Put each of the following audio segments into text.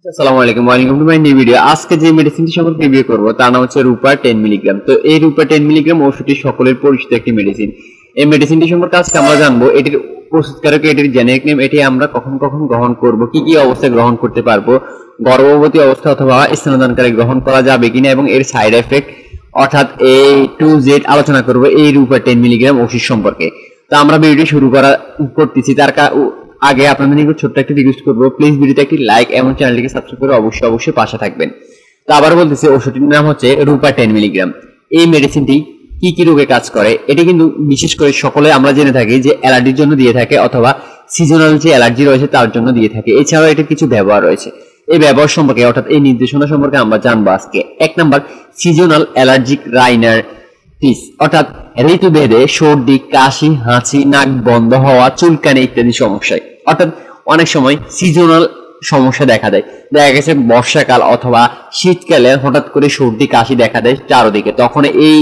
আসসালামু আলাইকুম welcome to my new video. আজকে যে মেডিসিনটি সম্পর্কে রিভিউ করব তার নাম হচ্ছে রূপা 10 মিলিগ্রাম। তো এই রূপা 10 মিলিগ্রাম ওষুধটি সকলের পরিচিত একটি মেডিসিন। এই মেডিসিনটি সম্পর্কে আজকে আমরা জানবো, এটির প্রস্তুতকারক, এটির জেনেরিক নেম, এটি আমরা কখন কখন গ্রহণ করব, কি কি অবস্থায় গ্রহণ করতে পারবো, গর্ভবতী অবস্থা অথবা স্তনদানকারী গ্রহণ করা যাবে কিনা এবং এর সাইড এফেক্ট অর্থাৎ A to Z আলোচনা করব এই রূপা 10 মিলিগ্রাম ওষুধ সম্পর্কে। তো আমরা ভিডিওটি শুরু করতেছি তার আগে আপনাদের নিকট ছোট্ট একটা রিকোয়েস্ট করবো, প্লিজ ভিডিওতে একটি লাইক এবং চ্যানেলটিকে সাবস্ক্রাইব করে অবশ্যই পাশে থাকবেন। তো আবার বলতেছি, ওষুধটির নাম হচ্ছে রূপা 10 মিলিগ্রাম। এই মেডিসিনটি কি কি রোগে কাজ করে, এটি কিন্তু বিশেষ করে সকলে আমরা জেনে থাকি যে অ্যালার্জির জন্য দিয়ে থাকে অথবা সিজনাল যে অ্যালার্জি রয়েছে তার জন্য দিয়ে থাকে। এছাড়াও এটির কিছু ব্যবহার রয়েছে। এই ব্যবহার সম্পর্কে অর্থাৎ এই নির্দেশনা সম্পর্কে আমরা জানবো আজকে। 1 নাম্বার, সিজনাল অ্যালার্জিক রাইনাইটিস অর্থাৎ ঋতুভেদে সর্দি, কাশি, হাঁচি, নাক বন্ধ হওয়া, চুলকানি ইত্যাদি সমস্যায় অর্থাৎ অনেক সময় সিজনাল সমস্যা দেখা দেয়। দেখা গেছে বর্ষাকাল অথবা শীতকালে হঠাৎ করে সর্দি কাশি দেখা দেয় চারদিকে, তখন এই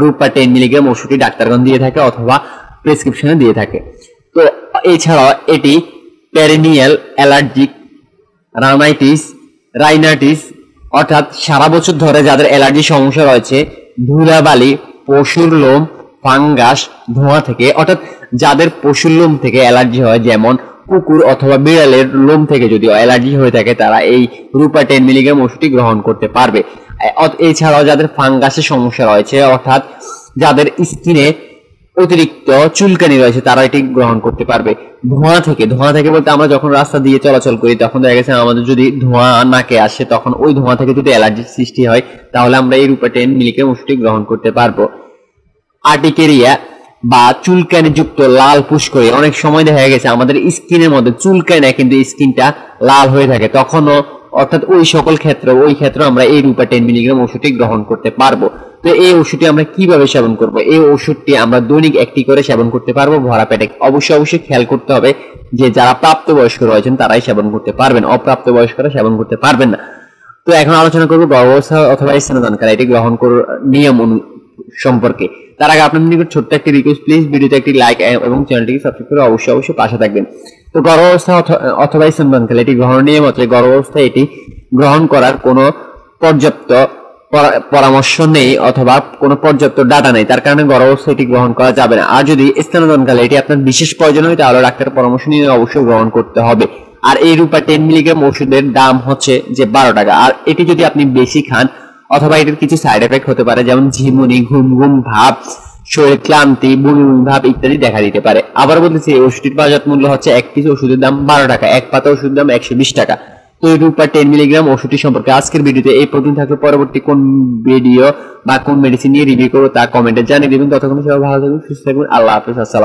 রূপা 10 মিলিগ্রাম ওষুধটি ডাক্তারগণ দিয়ে থাকে অথবা প্রেসক্রিপশনে দিয়ে থাকে। তো এছাড়াও এটি পেরিনিয়াল অ্যালার্জিক রাইনাইটিস অর্থাৎ সারা বছর ধরে যাদের অ্যালার্জি সমস্যা রয়েছে, ধুলাবালি, পশুর লোম, ফাঙ্গাস, ধোঁয়া থেকে অর্থাৎ যাদের পশুর লোম থেকে অ্যালার্জি হয়, যেমন কুকুর অথবা বিড়ালের লোম থেকে যদি অ্যালার্জি হয়ে থাকে, তারা এই রূপা 10 মিলিগ্রাম ওষুধটি গ্রহণ করতে পারবে। এছাড়াও যাদের ফাঙ্গাসের সমস্যা রয়েছে অর্থাৎ যাদের স্কিনে অতিরিক্ত চুলকানি রয়েছে, তারা এটি গ্রহণ করতে পারবে। ধোঁয়া থেকে বলতে আমরা যখন রাস্তা দিয়ে চলাচল করি তখন দেখা গেছে আমাদের যদি ধোঁয়া নাকে আসে, তখন ওই ধোঁয়া থেকে যদি অ্যালার্জির সৃষ্টি হয় তাহলে আমরা এই রূপা 10 মিলিগ্রাম ওষুধটি গ্রহণ করতে পারবো। আর্টিকেরিয়া বা চুলকানি যুক্ত লাল পুষ্করি, অনেক সময় দেখা গেছে আমাদের স্কিনের মধ্যে চুলকায় না কিন্তু স্কিনটা লাল হয়ে থাকে, তখনও অর্থাৎ ওই ক্ষেত্রে আমরা এই রূপা 10 মিলিগ্রাম ওষুধটি গ্রহণ করতে পারবো। তো এই ওষুধটি আমরা কিভাবে সেবন করব? এই ওষুধটি আমরা দৈনিক একটি করে সেবন করতে পারবো ভরা পেটে। অবশ্যই খেয়াল করতে হবে যে যারা প্রাপ্তবয়স্ক রয়েছেন তারাই সেবন করতে পারবেন, অপ্রাপ্তবয়স্করা সেবন করতে পারবেন না। তো এখন আলোচনা করবো গর্ভাবস্থা অথবা স্তনদানকারী এটি গ্রহণ করার নিয়ম সম্পর্কে। তার আগে আপনাদের নিকট ছোট্ট একটি রিকোয়েস্ট, প্লিজ ভিডিওতে একটি লাইক এবং চ্যানেলটিকে সাবস্ক্রাইব করে অবশ্যই পাশে থাকবেন। তো গর্ভাবস্থা অথবা স্তনদানকারী এটি গ্রহণ নিয়ম হচ্ছে, গর্ভাবস্থায় এটি গ্রহণ করার কোনো পর্যাপ্ত পরামর্শ নেই অথবা কোনো পর্যাপ্ত ডাটা নেই, তার কারণে গর্ভাবস্থায় এটি গ্রহণ করা যাবে না। আর যদি স্তনদানকালে এটি আপনার বিশেষ প্রয়োজন হয় তাহলে ডাক্তারের পরামর্শ নিয়ে অবশ্যই গ্রহণ করতে হবে। আর এই রূপা 10 মিলিগ্রাম ওষুধের দাম হচ্ছে যে 12 টাকা। আর এটি যদি আপনি বেশি খান অথবা এটির কিছু সাইড এফেক্ট হতে পারে, যেমন ঝিমুনি, ঘুম ভাব, শরীর ক্লান্তি, বমি ভাব ইত্যাদি দেখা দিতে পারে। আবার বলতেছি, এই ওষুধটির বাজার মূল্য হচ্ছে এক পিস ওষুধের দাম 12 টাকা, এক পাতা ওষুধের দাম 120 টাকা। তো এই রূপা 10 মিলিগ্রাম ওষুধটি সম্পর্কে আজকের ভিডিওতে এই পর্যন্ত থাকলে পরবর্তী কোন ভিডিও বা কোন মেডিসিন নিয়ে রিভিউ করবো তা কমেন্টে জানিয়ে দিবেন। ততক্ষণ সবাই ভালো থাকবেন, সুস্থ থাকবেন। আল্লাহ হাফেজ। আসসালাম।